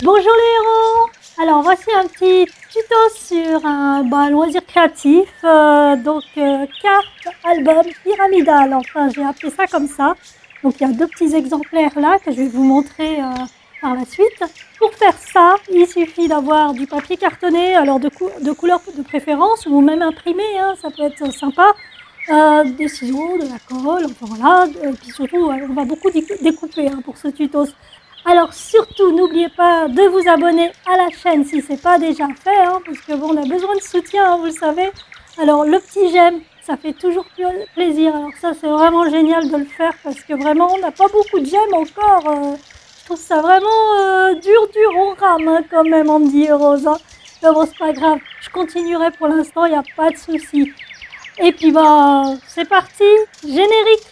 Bonjour les héros. Alors voici un petit tuto sur un loisir créatif, carte, album, pyramidal, enfin j'ai appelé ça comme ça. Donc il y a deux petits exemplaires là que je vais vous montrer par la suite. Pour faire ça, il suffit d'avoir du papier cartonné, alors de couleur de préférence ou même imprimé, hein, ça peut être sympa. Des ciseaux, de la colle, enfin voilà, et puis surtout on va beaucoup découper hein, pour ce tuto. Alors surtout, n'oubliez pas de vous abonner à la chaîne si ce n'est pas déjà fait, hein, parce que bon, on a besoin de soutien, hein, vous le savez. Alors le petit j'aime, ça fait toujours plaisir. Alors ça, c'est vraiment génial de le faire parce que vraiment, on n'a pas beaucoup de j'aime encore. Je trouve ça vraiment dur, on rame hein, quand même, on me dit Rosa. Mais bon, c'est pas grave, je continuerai pour l'instant, il n'y a pas de souci. Et puis bah, c'est parti, générique.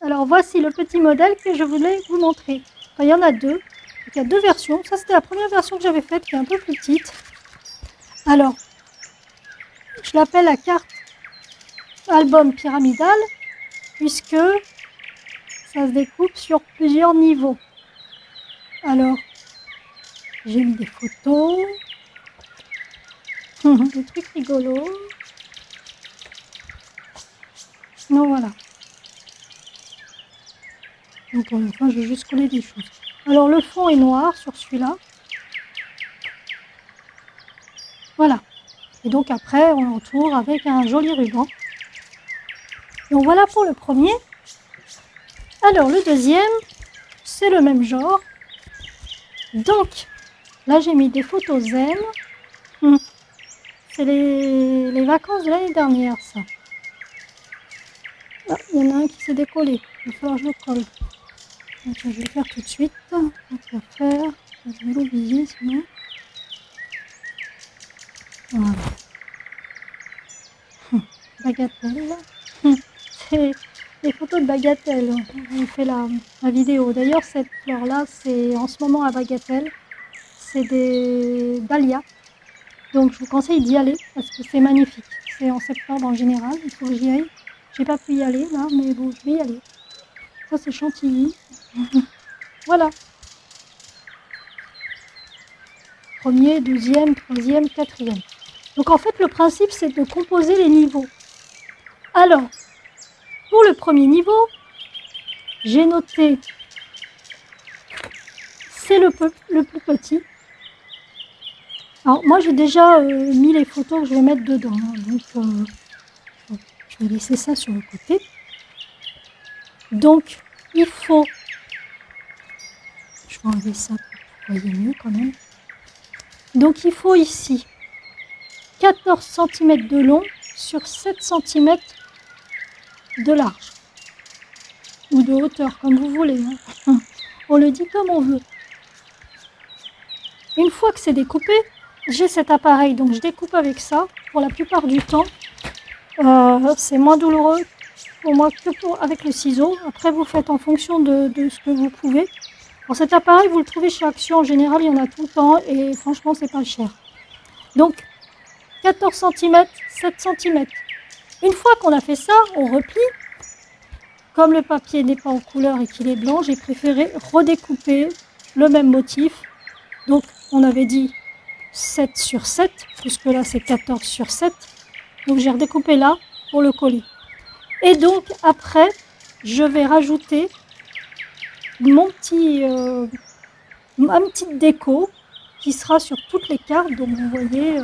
Alors voici le petit modèle que je voulais vous montrer. Enfin, il y en a deux. Il y a deux versions. Ça c'était la première version que j'avais faite qui est un peu plus petite. Alors, je l'appelle la carte album pyramidal puisque ça se découpe sur plusieurs niveaux. Alors, j'ai mis des photos, des trucs rigolos. Donc voilà. Donc enfin, je vais juste coller des choses. Alors le fond est noir sur celui-là. Voilà. Et donc après, on l'entoure avec un joli ruban. Donc voilà pour le premier. Alors le deuxième, c'est le même genre. Donc là, j'ai mis des photos zen. C'est les vacances de l'année dernière, ça. Ah, il y en a un qui s'est décollé. Il va falloir que je le colle. Donc, je vais le faire tout de suite. Donc, je vais faire. Je vais l'oublier sinon. Voilà. Bagatelle. C'est les photos de Bagatelle. J'ai fait la vidéo. D'ailleurs, cette fleur-là, c'est en ce moment à Bagatelle. C'est des dahlias. Donc, je vous conseille d'y aller parce que c'est magnifique. C'est en septembre en général. Il faut que j'y aille. J'ai pas pu y aller là, mais bon, je vais y aller. Ça, c'est Chantilly. Voilà. Premier, deuxième, troisième, quatrième. Donc en fait, le principe, c'est de composer les niveaux. Alors, pour le premier niveau, j'ai noté, c'est le plus petit. Alors moi, j'ai déjà mis les photos que je vais mettre dedans. Donc, je vais laisser ça sur le côté. Donc, il faut... Je vais enlever ça pour que vous voyez mieux quand même. Donc, il faut ici 14 cm de long sur 7 cm de large. Ou de hauteur, comme vous voulez. Hein. On le dit comme on veut. Une fois que c'est découpé, j'ai cet appareil, donc je découpe avec ça. Pour la plupart du temps, c'est moins douloureux pour moi que avec le ciseau. Après, vous faites en fonction de ce que vous pouvez. Alors, cet appareil, vous le trouvez chez Action. En général, il y en a tout le temps et franchement, c'est pas cher. Donc, 14 cm, 7 cm. Une fois qu'on a fait ça, on replie. Comme le papier n'est pas en couleur et qu'il est blanc, j'ai préféré redécouper le même motif. Donc, on avait dit 7 sur 7, puisque là, c'est 14 sur 7. Donc, j'ai redécoupé là pour le coller. Et donc, après, je vais rajouter ma petite déco qui sera sur toutes les cartes. Donc, vous voyez,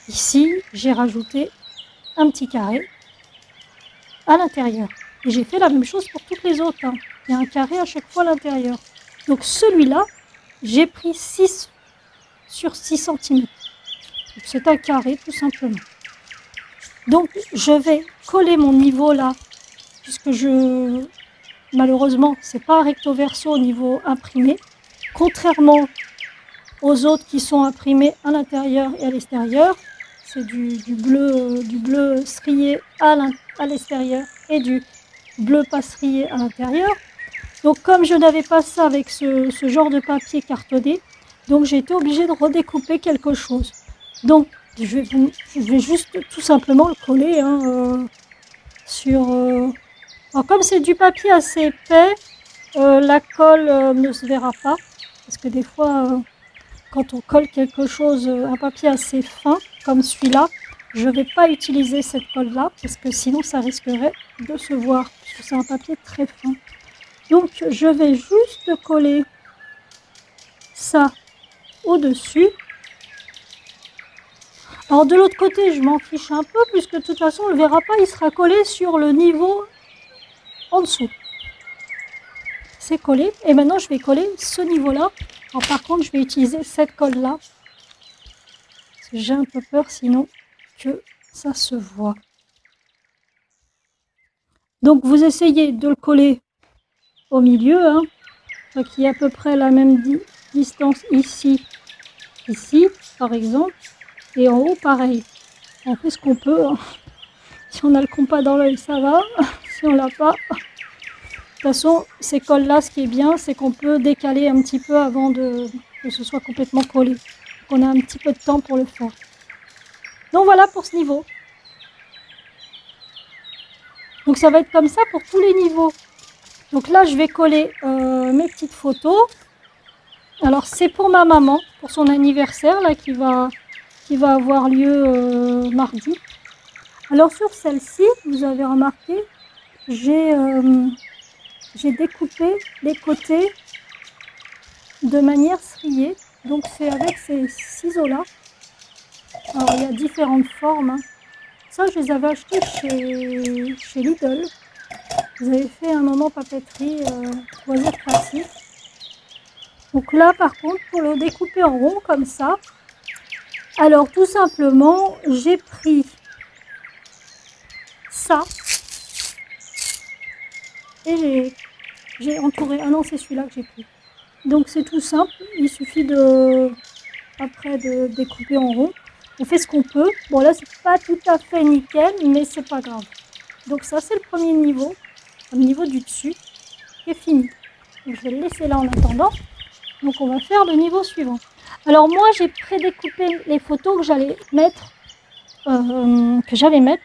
ici, j'ai rajouté un petit carré à l'intérieur. Et j'ai fait la même chose pour toutes les autres. Hein. Il y a un carré à chaque fois à l'intérieur. Donc celui-là, j'ai pris 6 sur 6 cm. C'est un carré tout simplement. Donc je vais coller mon niveau là, puisque malheureusement, c'est pas un recto verso au niveau imprimé. Contrairement aux autres qui sont imprimés à l'intérieur et à l'extérieur. C'est du bleu strié à l'extérieur et du bleu passerillé à l'intérieur. Donc comme je n'avais pas ça avec ce genre de papier cartonné, donc j'ai été obligée de redécouper quelque chose. Donc je vais juste tout simplement le coller sur... Alors comme c'est du papier assez épais, la colle ne se verra pas. Parce que des fois, quand on colle quelque chose, un papier assez fin, comme celui-là, je ne vais pas utiliser cette colle-là, parce que sinon ça risquerait de se voir, puisque c'est un papier très fin. Donc je vais juste coller ça au-dessus. Alors de l'autre côté, je m'en fiche un peu, puisque de toute façon, on ne le verra pas, il sera collé sur le niveau en dessous. C'est collé. Et maintenant, je vais coller ce niveau-là. Alors par contre, je vais utiliser cette colle-là. Parce que j'ai un peu peur sinon que ça se voit. Donc vous essayez de le coller au milieu, hein, qui est à peu près la même distance ici, par exemple. Et en haut, pareil. On fait ce qu'on peut. Hein. Si on a le compas dans l'œil, ça va. Si on l'a pas... De toute façon, ces colles-là, ce qui est bien, c'est qu'on peut décaler un petit peu avant que ce soit complètement collé. Donc on a un petit peu de temps pour le faire. Donc voilà pour ce niveau. Donc ça va être comme ça pour tous les niveaux. Donc là, je vais coller mes petites photos. Alors c'est pour ma maman, pour son anniversaire là, qui va avoir lieu mardi. Alors sur celle-ci, vous avez remarqué, j'ai découpé les côtés de manière striée. Donc c'est avec ces ciseaux-là. Alors il y a différentes formes. Hein. Ça, je les avais achetés chez Lidl. Vous avez fait un moment papeterie loisir classique. Donc là, par contre, pour le découper en rond comme ça, alors tout simplement, j'ai pris ça et j'ai entouré. Ah non, c'est celui-là que j'ai pris. Donc c'est tout simple, il suffit après de découper en rond. On fait ce qu'on peut. Bon là, c'est pas tout à fait nickel, mais c'est pas grave. Donc ça, c'est le premier niveau, le niveau du dessus, qui est fini. Donc, je vais le laisser là en attendant. Donc on va faire le niveau suivant. Alors moi, j'ai prédécoupé les photos que j'allais mettre,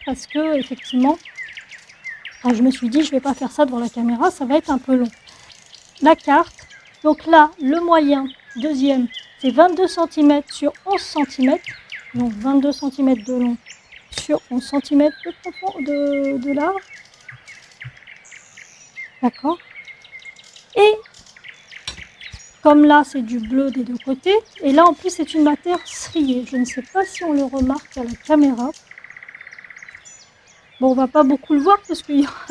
parce que effectivement, je me suis dit, je vais pas faire ça devant la caméra, ça va être un peu long. La carte, donc là, le moyen, deuxième, c'est 22 cm sur 11 cm. Donc 22 cm de long sur 11 cm de large. D'accord. Et comme là, c'est du bleu des deux côtés. Et là, en plus, c'est une matière striée. Je ne sais pas si on le remarque à la caméra. Bon, on va pas beaucoup le voir parce qu'il y aura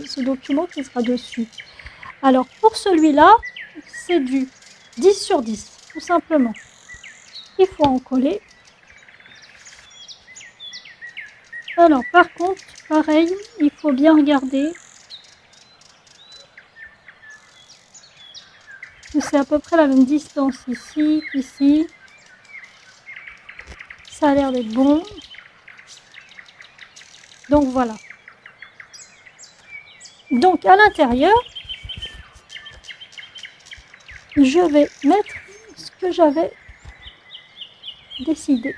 ce document qui sera dessus. Alors, pour celui-là, c'est du 10 sur 10, tout simplement. Il faut en coller. Alors, par contre, pareil, il faut bien regarder. C'est à peu près la même distance ici, ici. Ça a l'air d'être bon. Donc voilà. Donc à l'intérieur, je vais mettre ce que j'avais décidé.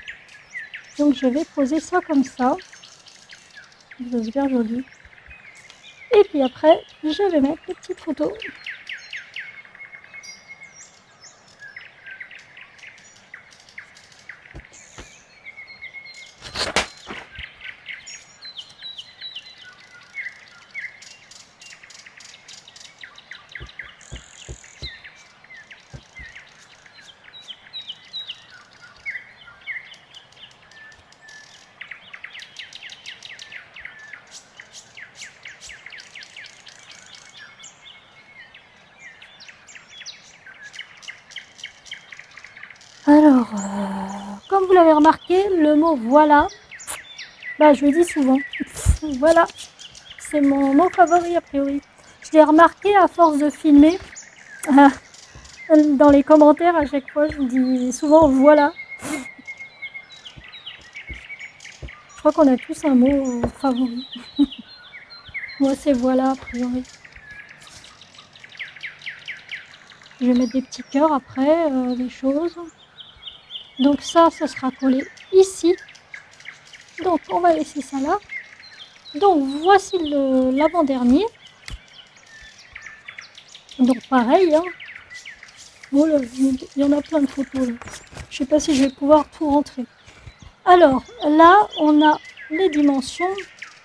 Donc je vais poser ça comme ça. C'est super joli. Et puis après, je vais mettre les petites photos. Alors, comme vous l'avez remarqué, le mot voilà, je le dis souvent. Voilà, c'est mon mot favori a priori. Je l'ai remarqué à force de filmer. Dans les commentaires, à chaque fois, je dis souvent voilà. Je crois qu'on a tous un mot favori. Moi, c'est voilà, a priori. Je vais mettre des petits cœurs après, des choses. Donc ça sera collé ici. Donc, on va laisser ça là. Donc, voici l'avant-dernier. Donc, pareil, hein. Oh là, il y en a plein de photos, là. Je sais pas si je vais pouvoir tout rentrer. Alors, là, on a les dimensions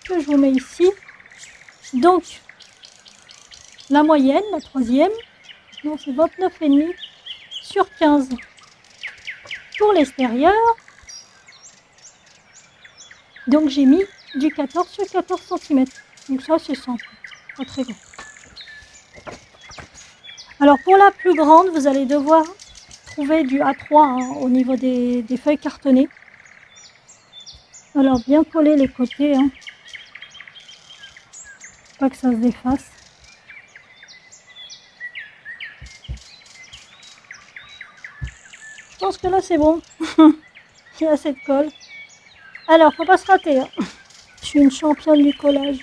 que je vous mets ici. Donc, la moyenne, la troisième, donc c'est 29,5 sur 15. Pour l'extérieur, donc j'ai mis du 14 sur 14 cm. Donc ça, c'est simple, pas très grand. Alors, pour la plus grande, vous allez devoir trouver du A3 hein, au niveau des feuilles cartonnées. Alors, bien coller les côtés, hein. Pas que ça se défasse. Je pense que là, c'est bon. Il y a assez de colle. Alors, faut pas se rater, hein. Je suis une championne du collage.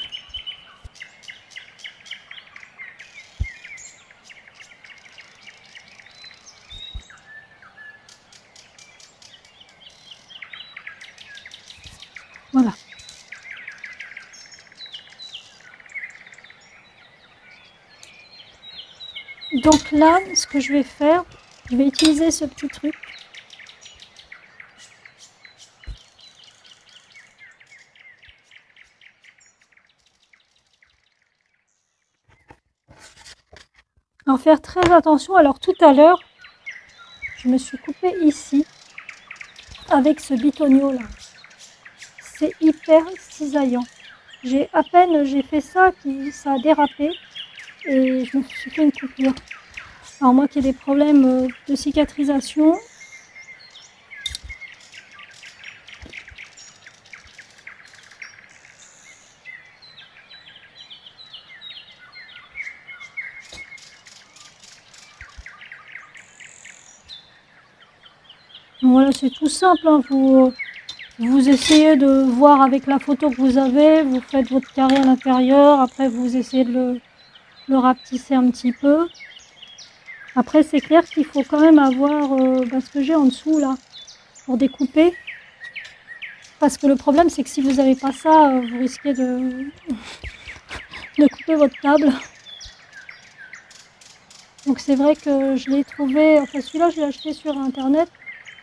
Voilà. Donc là, ce que je vais faire, je vais utiliser ce petit truc. Alors faire très attention. Alors tout à l'heure, je me suis coupée ici avec ce bitonio là. C'est hyper cisaillant. À peine j'ai fait ça, ça a dérapé et je me suis fait une coupure. Alors moi qui ai des problèmes de cicatrisation, voilà, c'est tout simple, hein. Vous essayez de voir avec la photo que vous avez, vous faites votre carré à l'intérieur, après vous essayez de le rapetisser un petit peu. Après c'est clair qu'il faut quand même avoir ce que j'ai en dessous là, pour découper. Parce que le problème c'est que si vous n'avez pas ça, vous risquez de couper votre table. Donc c'est vrai que je l'ai trouvé, enfin celui-là je l'ai acheté sur internet,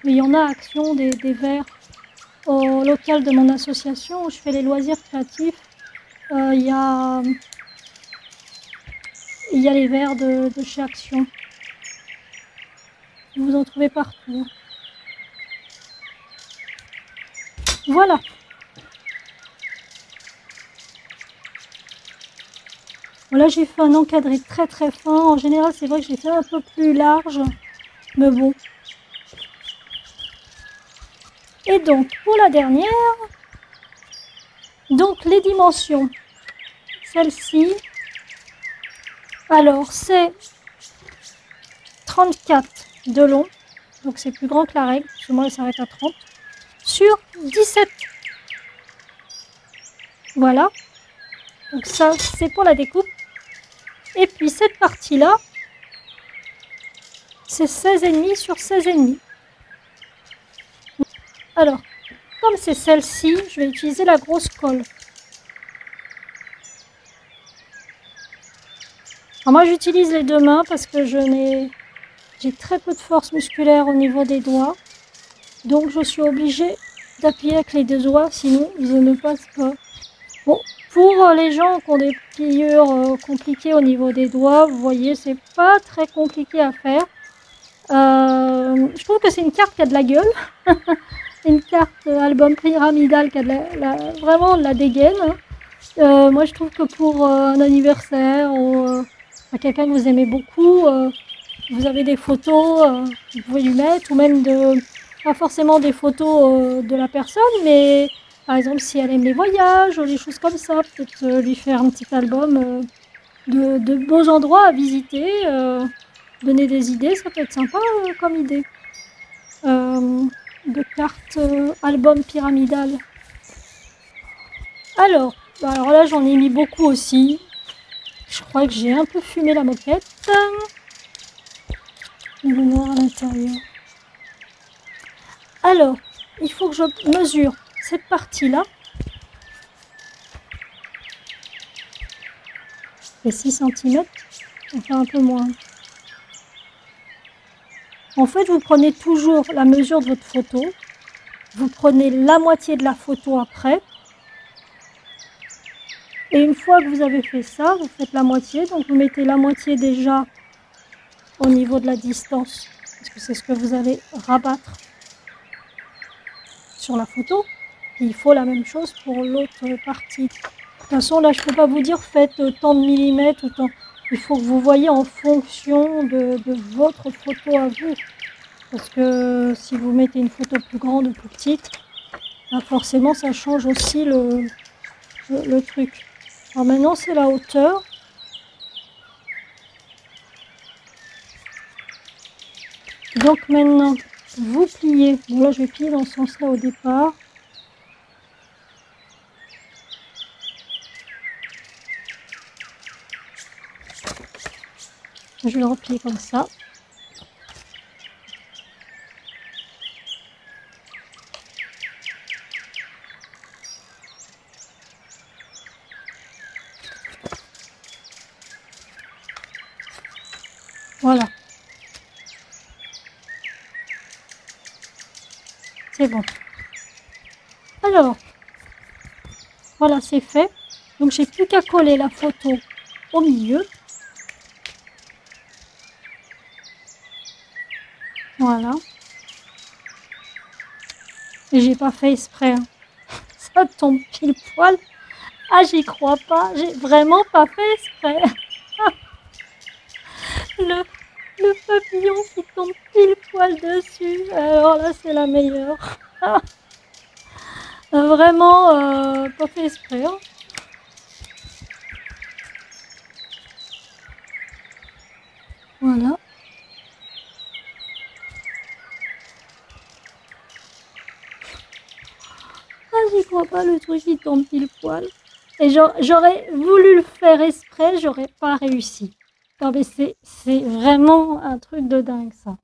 mais il y en a à Action des verres au local de mon association où je fais les loisirs créatifs. Il y a les verres de chez Action. Vous en trouvez partout. Voilà. Bon, là j'ai fait un encadré très très fin. En général c'est vrai que j'ai fait un peu plus large, mais bon. Et donc pour la dernière, donc les dimensions, celle-ci, alors c'est 34 de long, donc c'est plus grand que la règle, parce que moi elle s'arrête à 30, sur 17. Voilà, donc ça c'est pour la découpe. Et puis cette partie-là, c'est 16,5 sur 16,5. Alors, comme c'est celle-ci, je vais utiliser la grosse colle. Alors moi j'utilise les deux mains parce que j'ai très peu de force musculaire au niveau des doigts. Donc je suis obligée d'appuyer avec les deux doigts, sinon je ne passe pas. Bon, pour les gens qui ont des pliures compliquées au niveau des doigts, vous voyez, c'est pas très compliqué à faire. Je trouve que c'est une carte qui a de la gueule. Une carte album pyramidal qui a vraiment de la dégaine. Moi je trouve que pour un anniversaire ou quelqu'un que vous aimez beaucoup, vous avez des photos, vous pouvez lui mettre, ou même pas forcément des photos de la personne, mais par exemple si elle aime les voyages ou des choses comme ça, peut-être lui faire un petit album de beaux endroits à visiter, donner des idées, ça peut être sympa comme idée. De cartes album pyramidal. Alors, Alors là, j'en ai mis beaucoup aussi. Je crois que j'ai un peu fumé la moquette. Le noir à l'intérieur. Alors, il faut que je mesure cette partie-là. C'est 6 cm, enfin un peu moins. En fait, vous prenez toujours la mesure de votre photo. Vous prenez la moitié de la photo après. Et une fois que vous avez fait ça, vous faites la moitié. Donc vous mettez la moitié déjà au niveau de la distance, parce que c'est ce que vous allez rabattre sur la photo. Et il faut la même chose pour l'autre partie. De toute façon, là, je ne peux pas vous dire faites tant de millimètres ou tant. Il faut que vous voyez en fonction de votre photo à vous. Parce que si vous mettez une photo plus grande ou plus petite, ben forcément, ça change aussi le truc. Alors maintenant, c'est la hauteur. Donc maintenant, vous pliez. Bon, là, je vais plier dans ce sens-là au départ. Je vais le replier comme ça. Voilà. C'est bon. Alors, voilà, c'est fait. Donc, j'ai plus qu'à coller la photo au milieu. Voilà. Et j'ai pas fait exprès, hein. Ça tombe pile poil. Ah, j'y crois pas. J'ai vraiment pas fait exprès. Le papillon qui tombe pile poil dessus. Alors là, c'est la meilleure. Vraiment pas fait exprès, hein. Voilà. Ah, j'y crois pas, le truc il tombe pile poil. Et j'aurais voulu le faire exprès, j'aurais pas réussi. Non mais c'est vraiment un truc de dingue ça.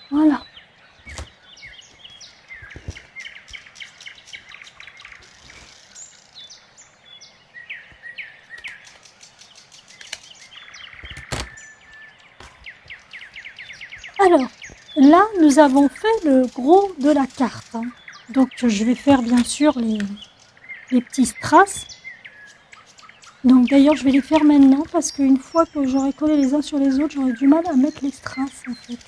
Voilà. Alors, là, nous avons fait le gros de la carte, hein. Donc, je vais faire bien sûr les petits strass. Donc, d'ailleurs, je vais les faire maintenant parce qu'une fois que j'aurai collé les uns sur les autres, j'aurai du mal à mettre les strass en fait.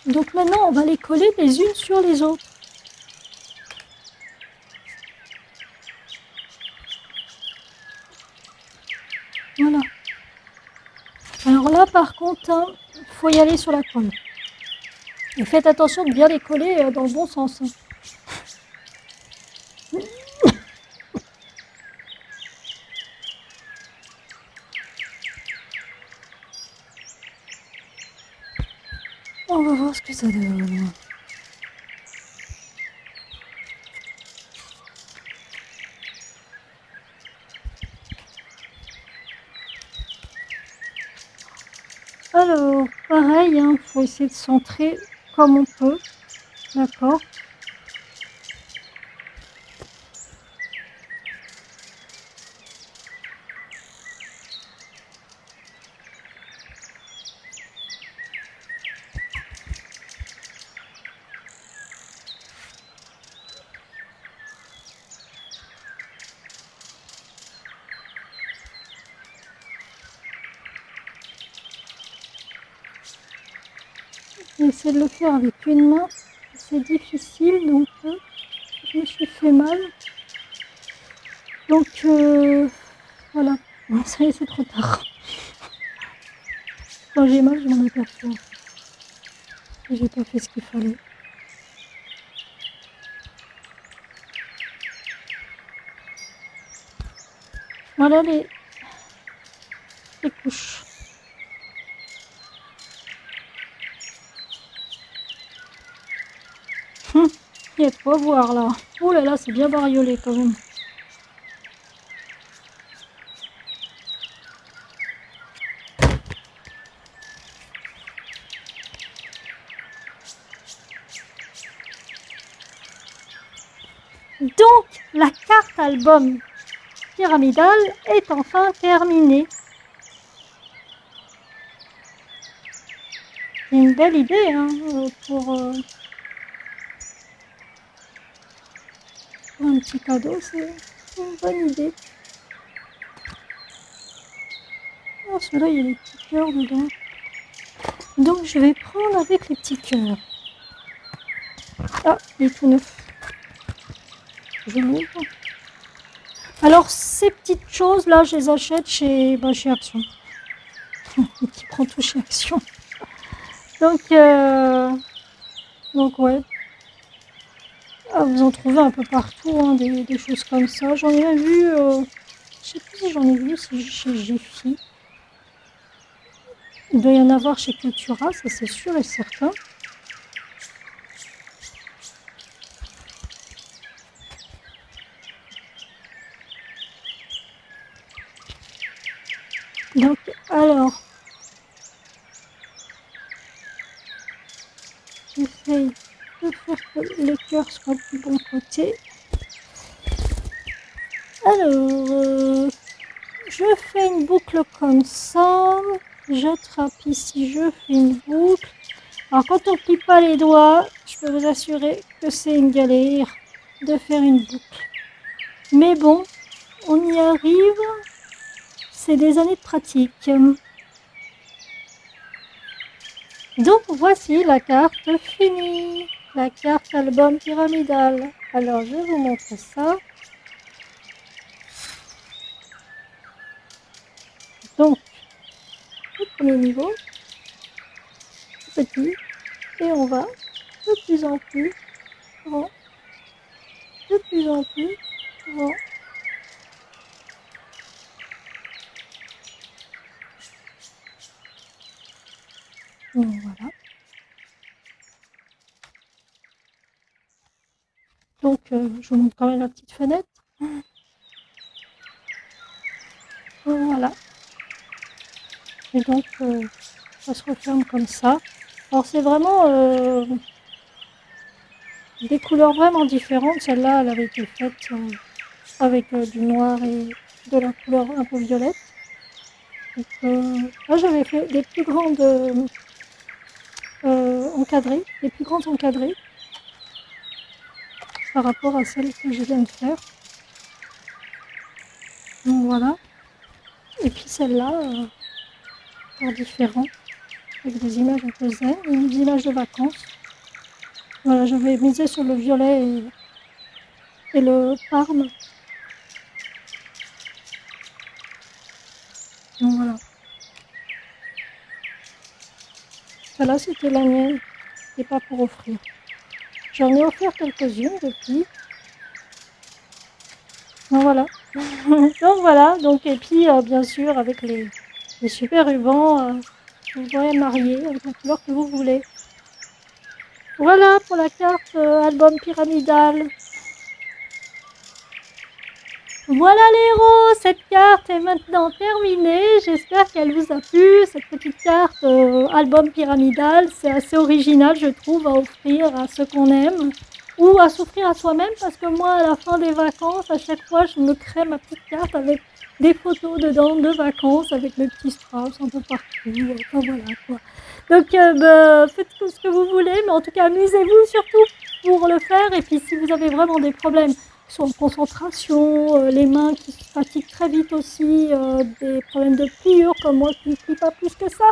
Donc maintenant, on va les coller les unes sur les autres. Voilà. Alors là, par contre, hein, faut y aller sur la colle. Et faites attention de bien les coller dans le bon sens, hein. On va voir ce que ça donne. Alors, pareil, hein, faut essayer de centrer comme on peut. D'accord. J'ai essayé de le faire avec une main. C'est difficile, donc je me suis fait mal. Donc voilà. Bon, ça y est, c'est trop tard. Quand j'ai mal, je m'en aperçois. Et j'ai pas fait ce qu'il fallait. Voilà les couches. Il y a de quoi voir là. Oh là là, c'est bien bariolé quand même. Donc, la carte album pyramidale est enfin terminée. C'est une belle idée hein, pour un petit cadeau, c'est une bonne idée. Oh, celui-là, il y a des petits cœurs dedans. Donc, je vais prendre avec les petits cœurs. Ah, il est tout neuf. Je l'ouvre. Alors, ces petites choses-là, je les achète chez Action. Qui prend tout chez Action. Donc ouais. Ah, vous en trouvez un peu partout, hein, des choses comme ça. J'en ai même vu, je sais plus si j'en ai vu chez Jiffy. Il doit y en avoir chez Cultura, ça c'est sûr et certain. Donc, alors, j'essaye de faire que les cœurs soient du bon côté. Alors, je fais une boucle comme ça. J'attrape ici, je fais une boucle. Alors, quand on ne plie pas les doigts, je peux vous assurer que c'est une galère de faire une boucle. Mais bon, on y arrive. C'est des années de pratique. Donc voici la carte finie, la carte album pyramidal. Alors je vais vous montrer ça. Donc le premier niveau, petit, et on va de plus en plus grand, de plus en plus grand. Donc voilà. Donc je vous montre quand même la petite fenêtre. Voilà. Et donc ça se referme comme ça. Alors c'est vraiment des couleurs vraiment différentes. Celle-là, elle avait été faite avec du noir et de la couleur un peu violette. Donc, là, j'avais fait des plus grandes encadrées, des plus grandes encadrées par rapport à celles que je viens de faire. Donc voilà. Et puis celle-là, différent, avec des images un peu zen, des images de vacances. Voilà, j'avais misé sur le violet et le parme. Donc voilà. Celle-là, c'était la mienne, et pas pour offrir. J'en ai offert quelques-unes depuis. Donc voilà. Donc voilà. Donc, et puis, bien sûr, avec les super rubans, vous pourrez marier avec la couleur que vous voulez. Voilà pour la carte album pyramidal. Voilà les héros, cette carte est maintenant terminée. J'espère qu'elle vous a plu, cette petite carte album pyramidal. C'est assez original, je trouve, à offrir à ceux qu'on aime ou à s'offrir à soi-même, parce que moi, à la fin des vacances, à chaque fois, je me crée ma petite carte avec des photos dedans de vacances, avec mes petits strass un peu partout. Enfin voilà quoi. Donc faites tout ce que vous voulez, mais en tout cas, amusez-vous surtout pour le faire. Et puis si vous avez vraiment des problèmes, soit en concentration, les mains qui se fatiguent très vite aussi, des problèmes de pliure comme moi qui ne plie pas plus que ça,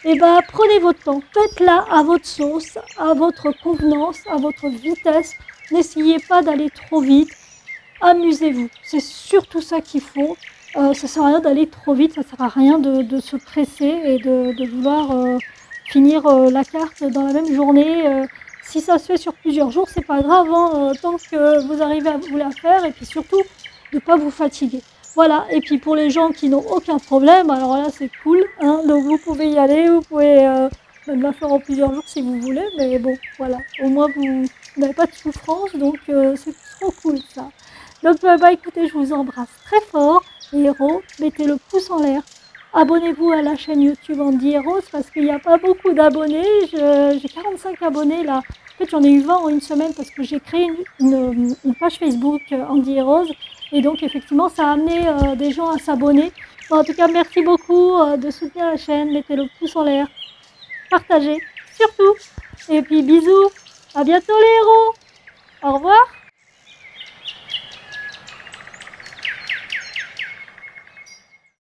Et ben prenez votre temps, faites-la à votre sauce, à votre convenance, à votre vitesse. N'essayez pas d'aller trop vite. Amusez-vous, c'est surtout ça qu'il faut. Ça sert à rien d'aller trop vite, ça sert à rien de se presser et de vouloir finir la carte dans la même journée. Si ça se fait sur plusieurs jours, c'est pas grave, hein, tant que vous arrivez à vous la faire, et puis surtout de pas vous fatiguer. Voilà, et puis pour les gens qui n'ont aucun problème, alors là c'est cool, hein, donc vous pouvez y aller, vous pouvez même la faire en plusieurs jours si vous voulez, mais bon, voilà, au moins vous n'avez pas de souffrance, donc c'est trop cool ça. Donc bah écoutez, je vous embrasse très fort, les héros, mettez le pouce en l'air, abonnez-vous à la chaîne YouTube Andy Heroes parce qu'il n'y a pas beaucoup d'abonnés, j'ai 45 abonnés là. En fait, j'en ai eu 20 en une semaine parce que j'ai créé une page Facebook Andy Heroes, et donc effectivement ça a amené des gens à s'abonner. Bon, en tout cas, merci beaucoup de soutenir la chaîne, mettez le pouce en l'air, partagez surtout, et puis bisous, à bientôt les héros, au revoir.